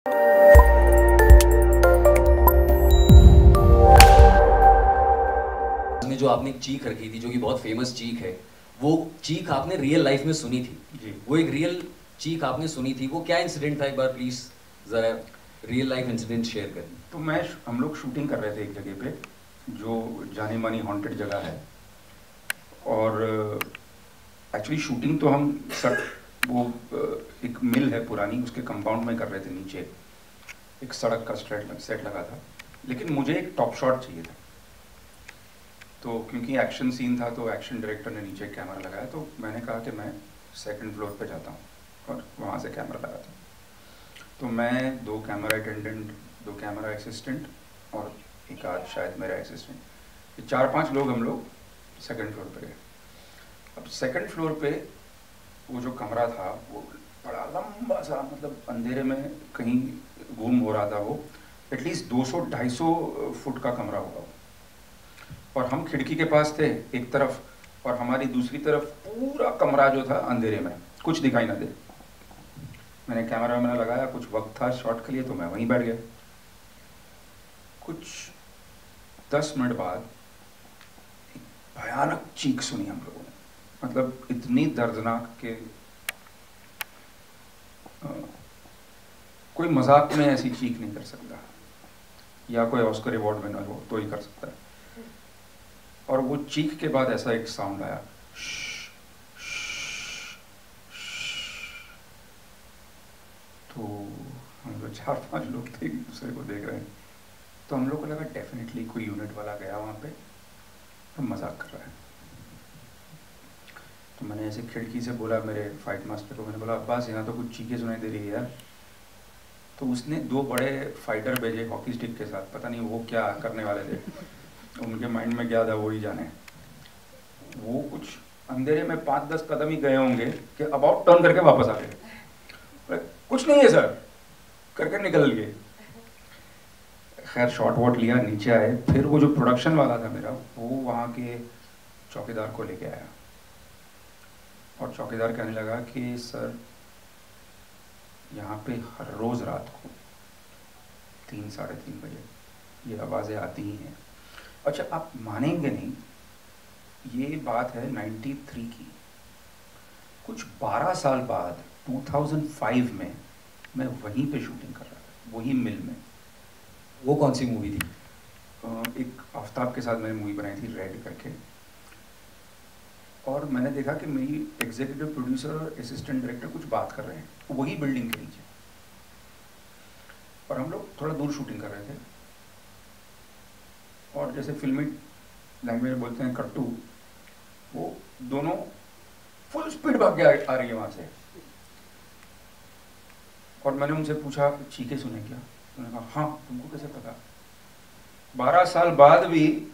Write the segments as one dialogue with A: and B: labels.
A: में जो आपने एक चीख रखी थी, जो कि बहुत फेमस चीख है, वो चीख आपने रियल लाइफ में सुनी थी जी। वो एक रियल चीख आपने सुनी थी, वो क्या इंसिडेंट था? एक बार प्लीज जरा रियल लाइफ इंसिडेंट शेयर करें।
B: तो हम लोग शूटिंग कर रहे थे एक जगह पे, जो जानी मानी हॉन्टेड जगह है, और एक्चुअली शूटिंग तो हम वो एक मिल है पुरानी, उसके कंपाउंड में कर रहे थे। नीचे एक सड़क का सेट लगा था, लेकिन मुझे एक टॉप शॉट चाहिए था। तो क्योंकि एक्शन सीन था, तो एक्शन डायरेक्टर ने नीचे कैमरा लगाया, तो मैंने कहा कि मैं सेकंड फ्लोर पे जाता हूँ और वहाँ से कैमरा लगाता हूँ। तो मैं 2 कैमरा अटेंडेंट, 2 कैमरा असिस्टेंट और एक आध शायद मेरा असिस्टेंट, ये 4-5 लोग हम लोग सेकंड फ्लोर पे गए। अब सेकंड फ्लोर पे वो जो कमरा था वो बड़ा लंबा सा, मतलब अंधेरे में कहीं घूम हो रहा था वो, एटलीस्ट 200-250 फुट का कमरा होगा। और हम खिड़की के पास थे एक तरफ, और हमारी दूसरी तरफ पूरा कमरा जो था अंधेरे में, कुछ दिखाई ना दे। मैंने कैमरा लगाया, कुछ वक्त था शॉट के लिए, तो मैं वहीं बैठ गया। कुछ 10 मिनट बाद एक भयानक चीख सुनी हम लोगों ने, मतलब इतनी दर्दनाक के कोई मजाक में ऐसी चीख नहीं कर सकता, या कोई ऑस्कर अवार्ड विनर हो तो ही कर सकता है। और वो चीख के बाद ऐसा एक साउंड आया, तो हम लोग 4-5 लोग थे, एक दूसरे को देख रहे हैं। तो हम लोग को लगा डेफिनेटली कोई यूनिट वाला गया वहाँ पे और मजाक कर रहा है। तो मैंने ऐसे खिड़की से बोला मेरे फाइट मास्टर को, मैंने बोला अब्बास यहाँ तो कुछ चीखें सुनाई दे रही है यार। तो उसने 2 बड़े फाइटर भेजे हॉकी स्टिक के साथ, पता नहीं वो क्या करने वाले थे, उनके माइंड में क्या था वो ही जाने। वो कुछ अंधेरे में 5-10 कदम ही गए होंगे कि अबाउट टर्न करके वापस आ गए, कुछ नहीं है सर करके निकल गए। खैर शॉट वॉट लिया, नीचे आए, फिर वो जो प्रोडक्शन वाला था मेरा, वो वहाँ के चौकीदार को लेके आया, और चौकीदार कहने लगा कि सर यहाँ पे हर रोज रात को 3-3:30 बजे ये आवाज़ें आती ही हैं। अच्छा आप मानेंगे नहीं, ये बात है 93 की। कुछ 12 साल बाद 2005 में मैं वहीं पे शूटिंग कर रहा था, वही मिल में।
A: वो कौन सी मूवी थी?
B: एक आफ्ताब के साथ मैंने मूवी बनाई थी रेड करके, और मैंने देखा कि मेरी एग्जीक्यूटिव प्रोड्यूसर और असिस्टेंट डायरेक्टर कुछ बात कर रहे हैं वही बिल्डिंग के नीचे, और हम लोग थोड़ा दूर शूटिंग कर रहे थे। और जैसे फिल्मी लैंग्वेज में बोलते हैं कट्टू, वो दोनों फुल स्पीड भाग के आ रही है वहां से। और मैंने उनसे पूछा चीखें सुने क्या? उन्होंने कहा हाँ, तुमको कैसे पता? 12 साल बाद भी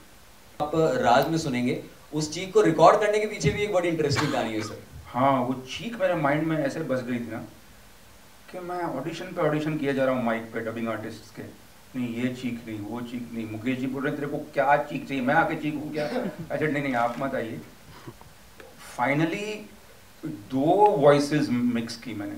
A: आप राज में सुनेंगे। उस चीख को रिकॉर्ड करने के पीछे भी एक बड़ी इंटरेस्टिंग कहानी है सर।
B: हाँ, वो चीख मेरे माइंड में ऐसे बस गई थी ना कि मैं ऑडिशन पे ऑडिशन किया जा रहा हूँ माइक पे डबिंग आर्टिस्ट के, नहीं ये चीख नहीं, वो चीख नहीं। मुकेश जी बोल रहे तेरे को क्या चीख चाहिए, मैं आके चीखूँ क्या? अच्छा नहीं आप मत आइए। फाइनली 2 वॉइसेस मिक्स की मैंने,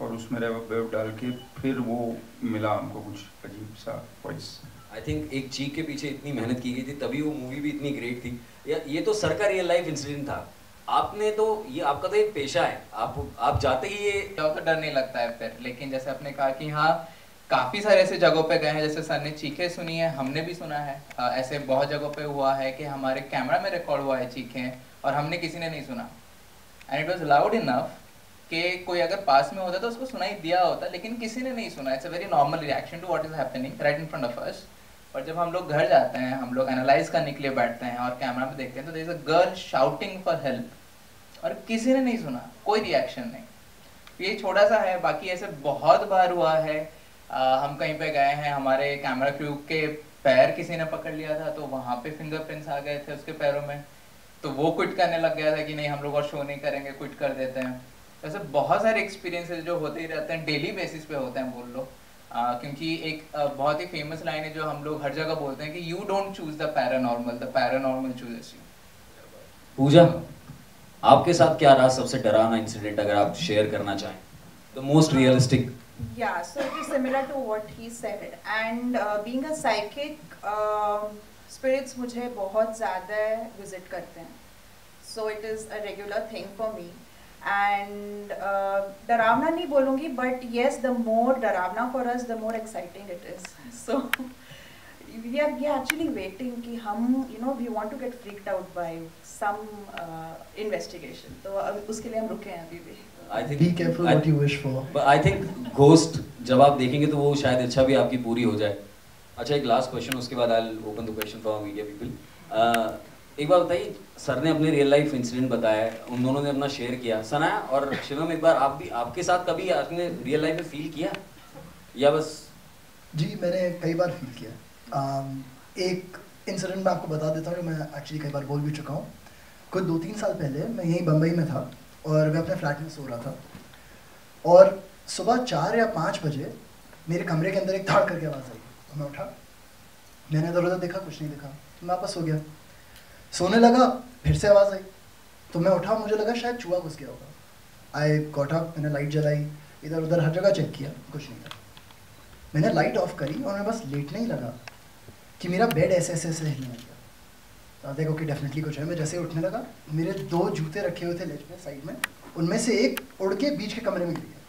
B: और उसमें रिवर्ब डाल के फिर वो मिला हमको कुछ अजीब सा वॉइस।
A: आई थिंक एक चीख के पीछे इतनी मेहनत की गई थी, तभी वो मूवी भी इतनी ग्रेट थी। ये तो सर का रियल लाइफ इंसिडेंट था। आपने तो ये आपका तो एक पेशा है, आप जाते ही ये
C: तो डर नहीं लगता है फिर। लेकिन जैसे आपने कहा कि हाँ काफ़ी सारे ऐसे जगहों पे गए हैं, जैसे सर ने चीखें सुनी है, हमने भी सुना है। ऐसे बहुत जगहों पे हुआ है कि हमारे कैमरा में रिकॉर्ड हुआ है चीखें, और हमने किसी ने नहीं सुना, and it was loud enough कि कोई अगर पास में होता तो उसको सुनाई दिया होता, लेकिन किसी ने नहीं सुना। It's a very normal reaction to what is happening right in front of us. और जब हम लोग घर जाते हैं, हम लोग एनालाइज करने के लिए बैठते हैं और कैमरा में देखते हैं, तो there is a girl shouting for help, और किसी ने नहीं सुना, कोई रिएक्शन नहीं। ये छोटा सा है, बाकी ऐसे बहुत बार हुआ है। हम कहीं पे गए हैं, हमारे कैमरा क्रू के पैर किसी ने पकड़ लिया था, तो वहाँ पे फिंगरप्रिंट्स आ गए थे उसके पैरों में, तो वो क्विट करने लग गया था कि नहीं हम लोग और शो नहीं करेंगे, क्विट कर देते हैं। ऐसे बहुत सारे एक्सपीरियंसेस जो होते ही रहते हैं, डेली बेसिस पे होते हैं बोल लो। क्योंकि एक बहुत ही फेमस लाइन है जो हम लोग हर जगह बोलते हैं कि you don't choose the paranormal, the paranormal chooses you.
A: Pooja, आपके साथ क्या रहा सबसे डरावना इंसिडेंट, अगर आप शेयर करना चाहें? The most realistic
D: Yeah, so it is similar to what he said. And being a psychic, spirits मुझे बहुत ज़्यादा visit करते हैं. So it is a regular thing for me. And डरावना नहीं बोलूँगी, but yes, the more डरावना for us, the more exciting it is. So we are actually waiting कि हम, you know, we want to get freaked out by some investigation. तो उसके लिए हम रुके हैं अभी भी.
A: I think
E: Be careful what you wish for.
A: But I think Ghost जब आप देखेंगे तो वो शायद इच्छा भी आपकी पूरी हो जाए. अच्छा, एक लास्ट क्वेश्चन, उसके बाद I'll open the question for our media people. एक बार बताइए, सर ने अपने रियल लाइफ इंसिडेंट बताया, उन दोनों ने अपना शेयर किया. सनाया और शिवम, एक बार आप भी, आपके साथ कभी आपने रियल लाइफ में फील किया या बस?
E: जी, मैंने कई बार फील किया. एक इंसिडेंट मैं आपको बता देता हूँ, मैं एक्चुअली कई बार बोल भी चुका हूँ. कुछ 2-3 साल पहले मैं यहीं बम्बई में था और मैं अपने फ्लैट में सो रहा था, और सुबह 4 या 5 बजे मेरे कमरे के अंदर एक धाड़ करके आवाज़ आई. मैं उठा, मैंने इधर उधर देखा, कुछ नहीं देखा, तो मैं वापस सो गया. सोने लगा, फिर से आवाज़ आई, तो मैं उठा, मुझे लगा शायद चूहा घुस गया होगा. आई गॉट अप, मैंने लाइट जलाई, इधर उधर हर जगह चेक किया, कुछ नहीं था. मैंने लाइट ऑफ करी और मैं बस लेटने ही लगा कि मेरा बेड ऐसे ऐसे ऐसे हिलने लगा. तो देखो कि डेफिनेटली कुछ है. मैं जैसे उठने लगा, मेरे 2 जूते रखे हुए थे लेज पे साइड में, उनमें से एक उड़ के बीच के कमरे में गिर गया.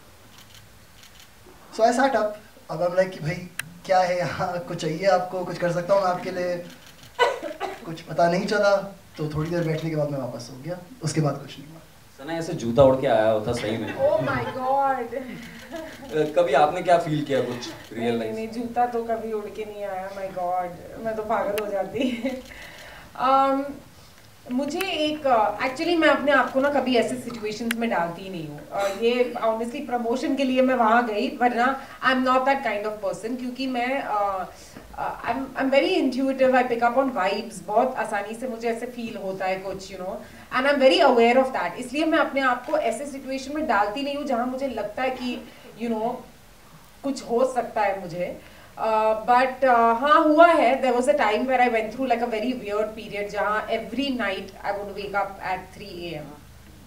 E: सो आई सैट अप. अब I'm like कि भाई क्या है यहाँ, कुछ चाहिए आपको, कुछ कर सकता हूँ मैं आपके लिए? कुछ पता नहीं चला. तो थोड़ी देर बैठने के बाद मैं वापस सो गया. उसके बाद कुछ नहीं हुआ.
A: सना ऐसे जूता उड़ के आया होता सही में?
D: Oh my God.
A: कभी आपने क्या फील किया कुछ रियल लाइफ?
F: नहीं, जूता तो कभी उड़ के नहीं आया. माय गॉड, मैं तो पागल हो जाती. मुझे एक एक्चुअली मैं अपने आप को ना कभी ऐसे सिचुएशंस में डालती ही नहीं हूँ. ये ऑनेस्टली प्रमोशन के लिए मैं वहाँ गई, वरना I am not that kind of person. क्योंकि मैं I am very intuitive. I pick up on vibes. बहुत आसानी से मुझे ऐसे फील होता है कुछ, you know, and I am very aware of that. इसलिए मैं अपने आप को ऐसे सिचुएशन में डालती नहीं हूँ जहाँ मुझे लगता है कि यू नो कुछ हो सकता है मुझे. But हाँ हुआ है. There was a time where I went through like a very weird period जहाँ every night I would wake up at 3 a.m.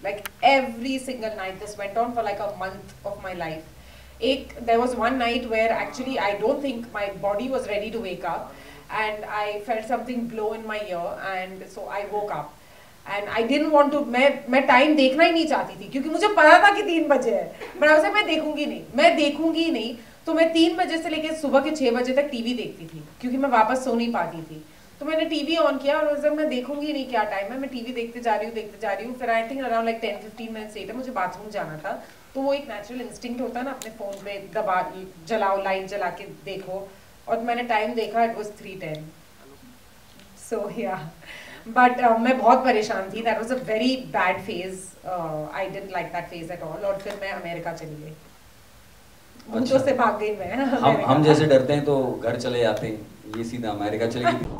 F: Like every single night. This went on for like a month of my life. There was one night where actually I don't think my body was ready to wake up, and I felt something blow in my ear, and so I woke up. And I didn't want to. मैं time देखना ही नहीं चाहती थी क्योंकि मुझे पता था कि 3 बजे है. पर मैं देखूंगी नहीं. तो मैं 3 बजे से लेकर सुबह के 6 बजे तक टीवी देखती थी क्योंकि मैं वापस सो नहीं पाती थी. तो मैंने टीवी ऑन किया और जब मैं देखूंगी नहीं क्या टाइम है, मैं टीवी देखते जा रही हूँ. फिर I think around like 10-15 minutes later मुझे बाथरूम जाना था. तो वो एक नेचुरल इंस्टिंक्ट होता है ना, अपने फोन पे दबा जलाओ, लाइट जला के देखो, और मैंने टाइम देखा, इट वाज 3:10. सो या बट मैं बहुत परेशान थी. That was a very bad phase. I didn't like that phase at all. और फिर मैं अमेरिका चली गई. भूतों से भाग गई मैं.
A: हम जैसे डरते हैं तो घर चले जाते हैं, ये सीधा अमेरिका चले गई.